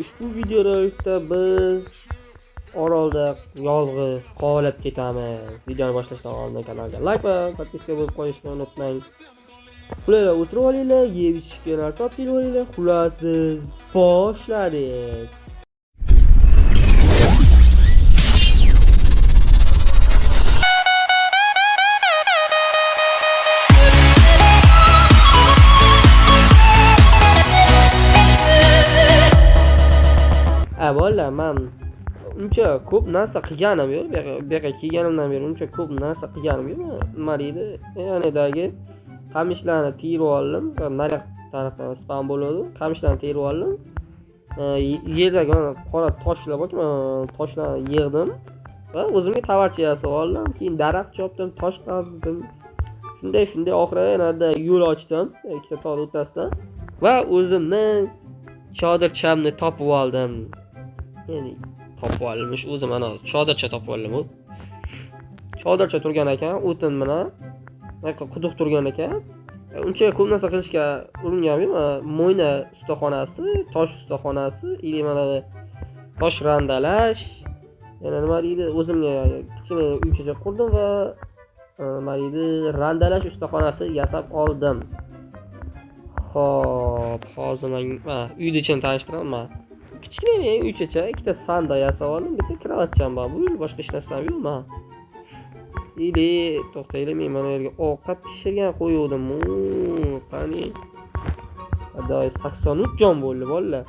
Ushbu videoda biz orolda yolg'iz qolib ketamiz. Videoni boshlashdan oldin kanalga like va podpiska bo'lib qo'yishni unutmang. Qulaylar o'tirib olinglar, yeb ichishga narsa olib kelib olinglar. Xullas biz boshladik. Bolalar, men uncha ko'p narsa qilganim yo'q. Bu yerga kelganimdan beri uncha ko'p narsa qilganim yo'q. Nima deydi? Yonidagi qamishlarni terib oldim. Nariq tarafdan spam bo'ladi. Qamishlarni terib oldim. Yerdagi qora toshlar bormi? Toshlarni yig'dim va o'zimga tavarcha yasab oldim. Keyin daraxt chopdim, tosh qazdim. Shunday oxiri yana yo'l ochdim, ikkita tog' o'rtasida va o'zimni chodirchamni topib oldim. Ya'ni topib olmish o'zim ana chodircha topib oldim. Chodircha turgan ekan, o'tin bilan quduq turgan ekan. Uncha ko'p narsa qilishga uringanim yo'q. Mo'yna ustaxonasi, tosh ustaxonasi, ili mana tosh randalash. Yana nima deydi? O'zimga kichkina uycha qurdim va nima deydi? Randalash ustaxonasi yasab oldim. Xo'p, hozir men uyni ichini tanishtiraman. Kichkina uycha, ikkita sanda yasab oldim, bitta kravatcham bor. Bu boshqa hech narsam yo'q. Ili to'xtaylik, men mana yerga ovqat pishirgan qo'yuvdim. Qani. Adoy 83 jon bo'ldi, bolalar.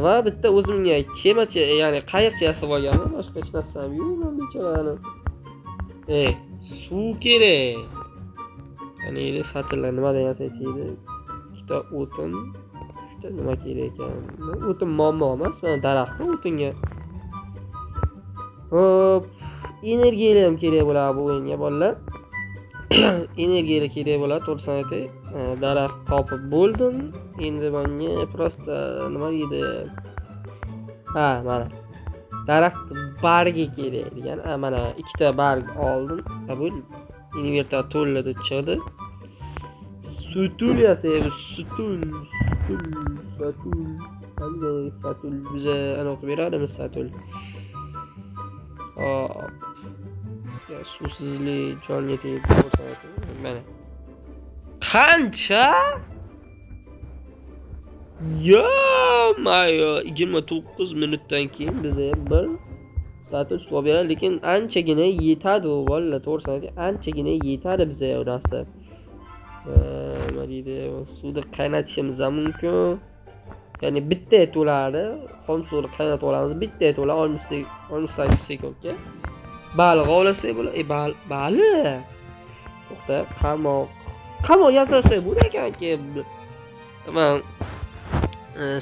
Va bitta o'zimga kemacha, ya'ni qayiqcha yasab olganman. Boshqa hech narsam yo'q men bechorani. Suv kerak. Qani edi satirlar nimadan yasaydi? Ikkita o'tin, ikkita nima kerak ekan? O'tin muammo emas, mana daraxtni o'tinga. Hop, energiya ham kerak bo'ladi bu o'yinga bolalar. Energiya kerak bo'ladi, to'g'risini aytay. Daraxt topib bo'ldim. Endi menga prosta nima deydi? Mana daraxt bargi kerak degan. Mana ikkita barg oldim. Bu invertor to'ladi chiqdi. Sutul yasaymiz, sutul. Qanday sutul biza aniq beradimi sutul? Hop. Ya suvsizlik jonli tegib bo'lsa, mana. Qancha? Yo-mayo, 29 minutdan keyin bizga bir sutul suv beradi, lekin anchagina yetadi u bolalar, to'g'risini aytay, anchagina yetadi bizga narsa. Nima deydi? Suvni qaynatishimiz ham mumkin. Ya'ni bitta to'ladi, xom suvni qaynatib olamiz, bitta to'la 68 sekundga. Baliq ovlasak bo'ladi. Baliq. To'xta, qamoq yasasak bo'lar ekan-ki. Men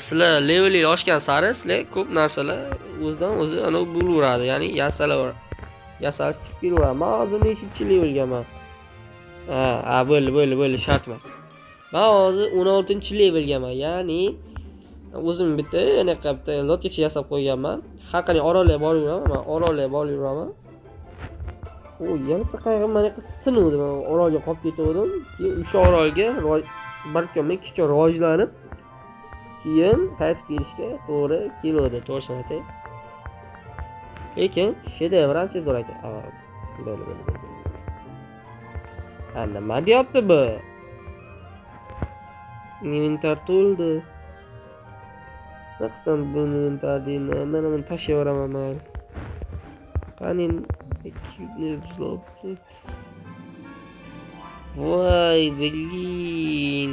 sizlar levellar oshgan sari sizlar ko'p narsalar o'zidan o'zi ana bo'laveradi. Ya'ni yasalib chiqib kelaveradi. Men hozir nechinchi levelgaman? Bo'ldi, shart emas. Men hozir 16-levelgaman. Ya'ni o'zim bitta anaqa bitta lotkacha yasab qo'yganman. Haqiqiy orolga borib yuraman. Yana bitta qayg'im mana sinuvdi. Men orolga qolib ketdim. Keyin o'sha orolga barkamni kichik rivojlanib, keyin qaytib kelishga to'g'ri keladi, to'g'risini aytay. Lekin shedevr ancha zo'r ekan. Bo'ldi. Nima deyapti bu? Inventar to'ldi. Naqsan bu inventar deyman. Mana buni tashlayveraman men. Qani voy, bilgin.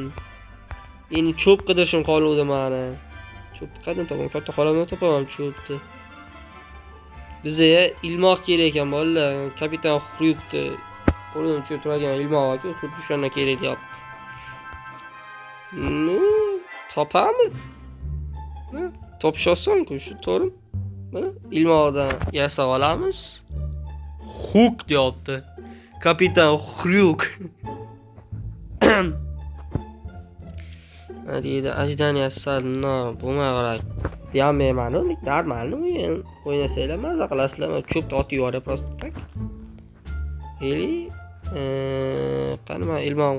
Endi cho'p qidirishim qoluvdi mana. Cho'pni qayerdan topaman? Katta xolamdan topaman cho'pni. Bizga ilmoq kerak ekan bolalar. Kapitan Xryukni qo'lidan cho'p turadigan ilmoq yoki xuddi shundan kerak deyapti. Topamiz. Topish oson-ku, shu to'g'ri. Ilmoqdan yasab olamiz. Huk deyapti. Kapitan Xryuk. Deydi, ajdan yasalno, bo'lmay qo'ray. Deyolmayman-ku, normalmi o'yin. O'ynasanglar maza qilasizlar. Cho'pni otib yuboradi prosta tak. Qani men ilmoq.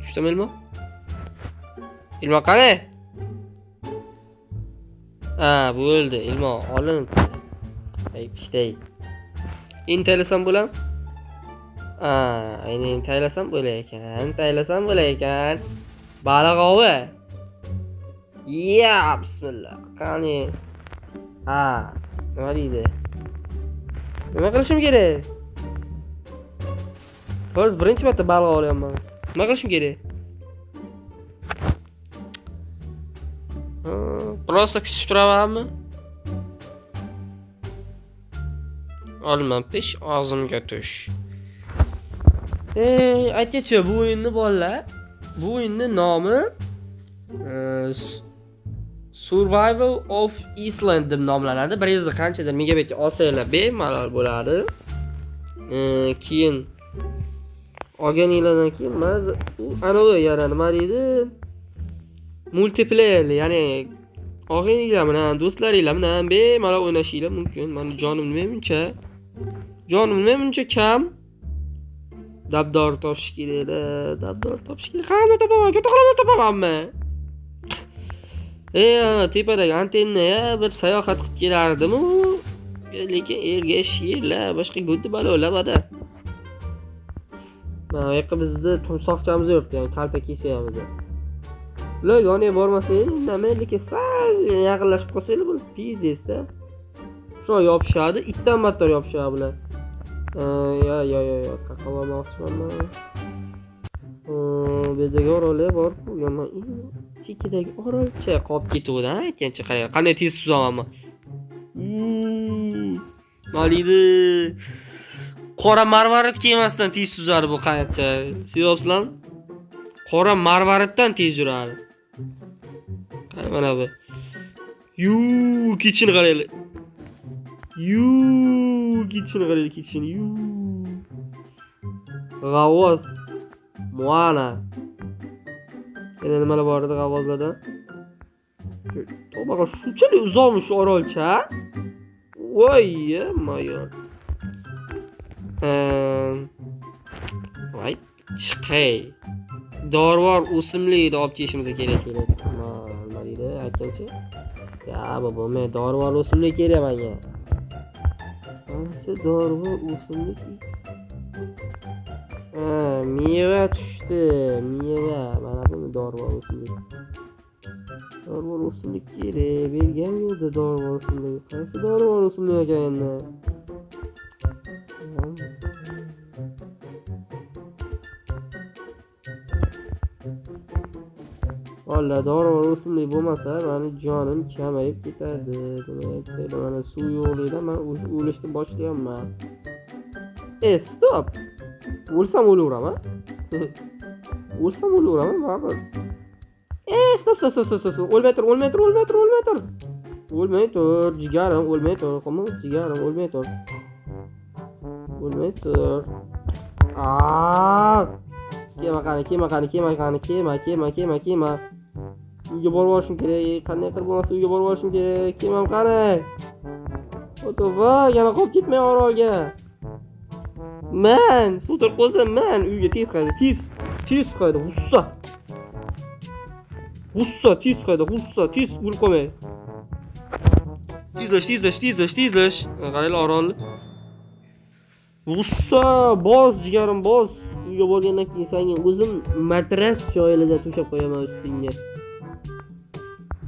Shuda ilmoq. Ilmoq qani? Ha, bo'ldi. Ilmo olindi. Ay, pishtay. Intaylasam bo'lam? Ha, ayni intaylasam bo'lar ekan. Intaylasam bo'lar ekan. Baliq ovi. Ya, bismillah. Qani. Ha, nima deydi? Nima qilishim kerak? Hozir birinchi marta baliq olyapman. Nima qilishim kerak? Prosta kutib turamanmi? Olma pish, og'zimga tush. Aytchi, bu o'yinni bolalar. Bu o'yinning nomi Survival of Island deb nomlanadi. 100 qanchadir megabit olsanglar bemalol bo'ladi. Keyin olganinglardan keyin anavi yana nima deydi? Multiplayer, ya'ni og'ininglar bilan, do'stlaringlar bilan bemalol o'ynashinglar mumkin. Meni jonim nima muncha kam. Dabdor topish kerak. Qanday topaman? Yotoqxonada topamanmi? Tepadagi antennaga bir sayohat qilib kelardim-u, lekin ergash yerlar, boshqa guddi balolar bor-da. Mana bu yoqqa bizda tumsoqchamiz yo'q, ya'ni kalta kesaymiz. Ular yoniga bormasang, nima, lekin sal yaqinlashib qolsanglar bu pizdesda. Shu yopishadi, itdan battar yopishadi bular. Yo, qaqamoqchiman. Bedagi orollar bor, yomon. Chekidagi orolcha qolib ketuvdi, aytgancha qarang, qanday tez suzamanman. Malidi. Qora marvarid kemasdan tez suzadi bu qayoqqa. Sezibsizlarmi? Qora marvariddan tez yuradi. Qani mana bu. Kitchen qaranglar. Kitchen. G'avoz. Moana. Yana nimalar bor edi g'avozlarda? To'g'ri, shunchalik uzoqmi shu orolcha? Voy, mayor. Voy, chiqay. Dorivor o'simlikni olib kelishimiz kerak. Nima deydi, aytgancha? Ya, bobo, men dorivor o'simlik kerak menga. Dorivor o'simlik. Meva tushdi. Meva. Mana bu dorivor o'simlik. Dorivor o'simlik kerak. Bergan yo'qda dorivor o'simlik. Qaysi dorivor o'simlik ekan endi? Valla dorivor o'simlik bo'lmasa, meni jonim kamayib ketadi. Mana suv yo'qligida men o'lishni boshlayapman. Stop. O'lsam o'laveraman. Ma'qul. Stop. O'lmay tur. O'lmay tur, jigarim, o'lmay tur. Qomon, jigarim, o'lmay tur. Kema. Uyga borib olishim kerak. Qanday qilib bo'lmasa uyga borib olishim kerak. Kemam qani? O'tova, yana qolib ketmay orolga. Man, sutur qo'sam, uyga tez qayda. Tez qayda. G'ussa, tez qayda. Tez bo'lib qolmay. Tezlash. Qaranglar orolni. G'ussa, boz jigarim, boz. Uyga borgandan keyin senga o'zim matras joylarida to'shab qo'yaman ustingga.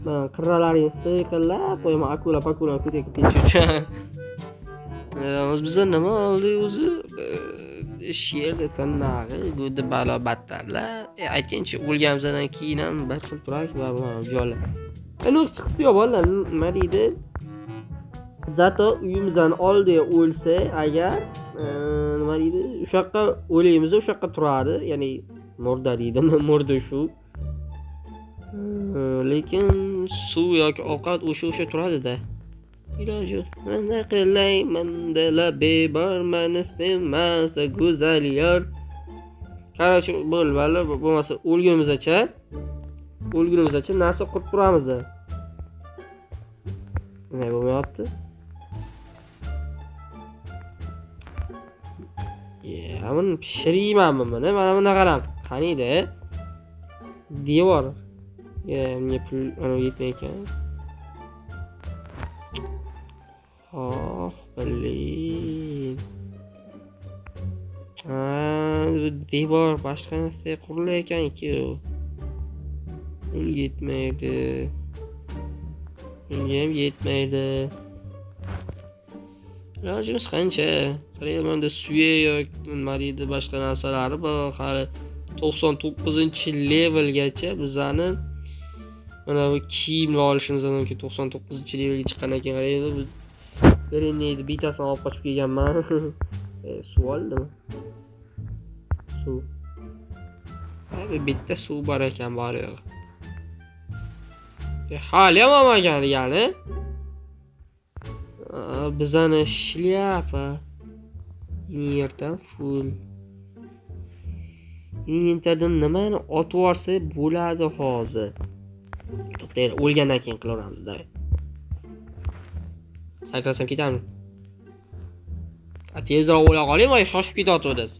Men qirralaring siqillab qo'yaman, akula ko'tarib ketishgan. Bizda nima oldi o'zi? Sherda tannag'i, go'di balo battarlar. Aytgancha o'lganimizdan keyin ham bir xil turarki va bu joylar. Aniq chiqsa yo'q bolalar, nima deydi? Zato uyimizdan oldiga o'lsa agar nima deydi? O'sha yoqqa o'laymiz, o'sha yoqqa turadi. Ya'ni murda deydimi? Murda shu. Lekin suv yoki ovqat o'sha turadi-da. Iloji yo'q. Nima qilay? Menda beborman istemasa go'zal yor. Qarachi bo'lmali, bo'lmasa o'lgunimizgacha narsa qurib turamiz. Nima bo'lmayapti? Buni pishiraymanmi buni? Mana buni qarang. Qaniydi? Devor. Menga pul yetmay ekan. Oh, blin. Devor boshqa narsa qurilayotgan-ku. Yetmaydi. Menga ham yetmaydi. Ilojimiz qancha? Qarayman suya yoki nima deydi boshqa narsalari bor. Hali 99-levelgacha bizani mana bu kiyimni olishimiz mumkin. 99-levelga chiqqandan keyin qaraydi biz grenade bitasini olib qochib kelganman. Suv oldimi? Suv. Abi bitta suv bor ekan bor yo'q. Hali ham olmagan degani. Bizani shlyapa. Yerdan full. Inventardan nimani otib yuborsa bo'ladi hozir. To'xtaylik, o'lgandan keyin qilaveramiz, da. Sakrasam ketamiz. Tezroq o'la qoling, voy shoshib ketyapsiz.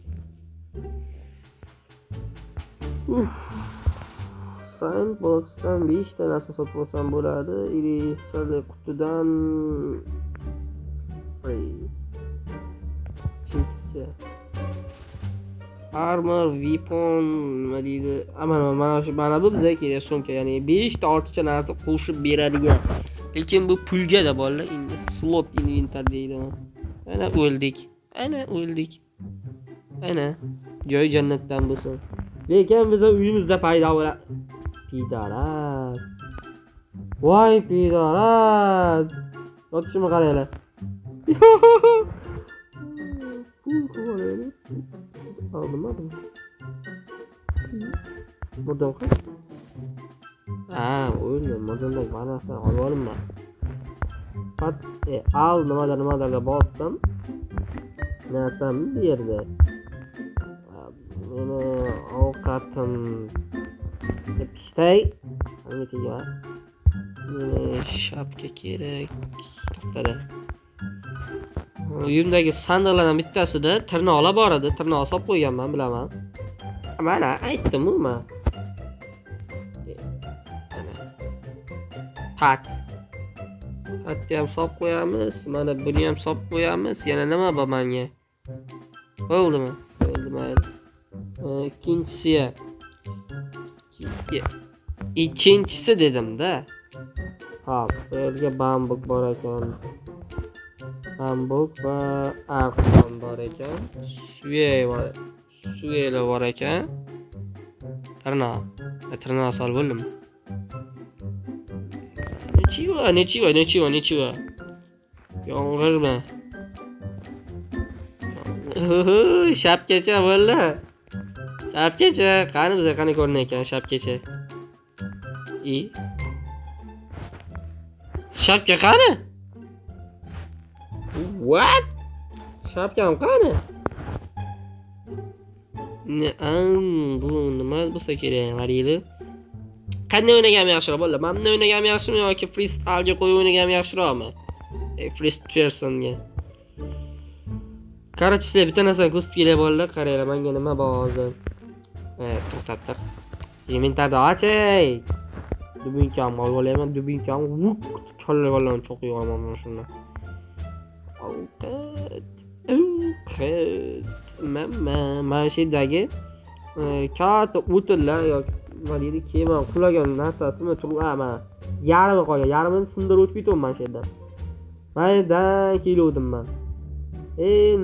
Sandboxdan 5 ta narsa sotib olsam bo'ladi. Irisali qutidan Armor, weapon, nima deydi? Mana bu bizga kerak sumka, ya'ni 5 ta ortiqcha narsa qo'shib beradigan. Lekin bu pulga da bolalar, endi slot inventar deydi. Ana o'ldik. Ana joy jannatdan bo'lsin. Lekin biz uyimizda paydo bo'ladi. Pidaras. Voy pidaras. Otishimni qaranglar. Aldım. Buradan kaç? Öyle modunda var aslında alalım mı? Al nimalarga bostım. Narsam bir yerde. Meni ovqatim pishday. Nima Meni shapka kerak. To'xtada. Uyimdagi sandiqlardan bittasida tirnoqlar bor edi. Tirnoq solib qo'yganman, bilaman. Mana aytdim-ku men. Pat. Patni ham solib qo'yamiz. Mana buni ham solib qo'yamiz. Yana nima bor menga? Bo'ldimi? Bo'ldi, mayli. Ikkinchisi dedim-da. Hop, bu yerga bambuk bor ekan. Bambuk va arqon bor ekan. Suyela bor ekan. Tirnoq solib bo'ldimi? Nechiva. Yong'irmi? Shapkacha bo'ldi. Shapkacha, qani bizga qani ko'rinar ekan shapkacha. Shapka qani? What? Shapkam qani? Bu nima bo'lsa kerak, qarayli. Qanday o'ynagam yaxshiroq bo'ldi? Mamni o'ynagam yaxshimi yoki freestyle qo'yib o'ynagam yaxshiroqmi? First personga. Qarang, sizlar bitta narsani ko'rsatib kelay bolalar, qaranglar, menga nima bor hozir. To'xtab tur. Inventarni ochay. Dubinkam olib olayman, dubinkam chollab olaman, cho'q yo'qaman mana shundan. Mana shu yerdagi katta o'tillar yoki nima deydi, kema qulagan narsasini turib, mana yarmi qolgan, yarmini sindirib o'tib ketyapman shu yerdan. Maydan keluvdim men.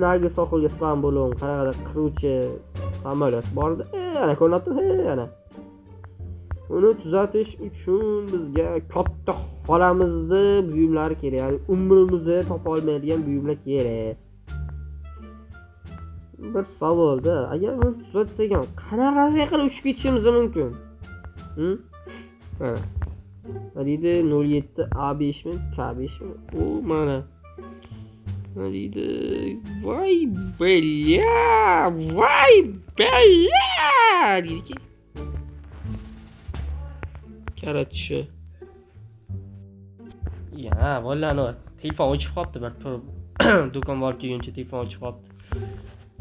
Nagi sohilga spam bo'ldim, qarag'ada qiruvchi samolyot bordi. Ana ko'rinadi, ana. Uni tuzatish uchun bizga katta xonamizni buyumlari kerak. Ya'ni umrimizni topa olmaydigan buyumlar kerak. Bir savolda, agar uni tuzatsak ham qanaqa qilib uchib ketishimiz mumkin? Mana. Deydi 07 A5 mi, K5 mi? Mana. Deydi, voy bella, deydi. Qarachchi. Ya, vallahi telefon o'chib qolibdi, bir turib do'kon borib kelguncha telefon o'chib qolibdi.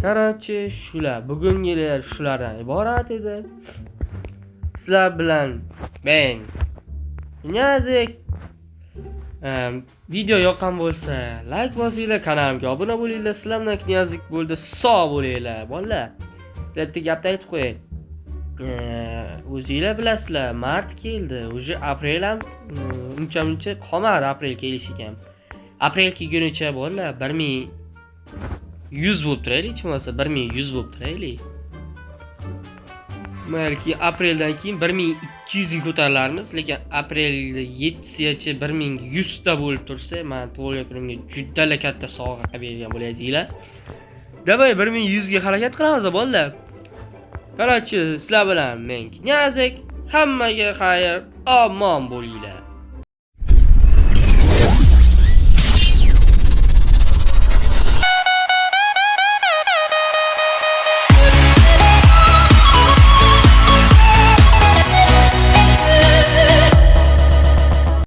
Qarachchi, shular bugungilar shulardan iborat edi. Sizlar bilan men Niyazik Video yoqqan bo'lsa, like bosinglar, kanalimga obuna bo'linglar. Sizlar bilan knyazik bo'ldi. Sog' bo'linglar, bolalar. Bitta gapni aytib qo'yay. O'zinglar bilasizlar, mart keldi. Уже aprel ham uncha qolmadi aprel kelishiga ham. Aprel kelgunicha bolalar 1100 bo'lib turaylik, hech bo'lmasa 1100 bo'lib turaylik. Balki apreldan keyin 1200 ga ko'tarilarmiz, lekin aprel 7sigacha 1100 ta bo'lib tursa, men to'g'ri juda katta sovg'a bergan bo'laydi-lar. Davay 1100 ga harakat qilamiz, bolalar. Qarorchi, sizlar bilan men knyazik, hammaga xayr, omon bo'linglar.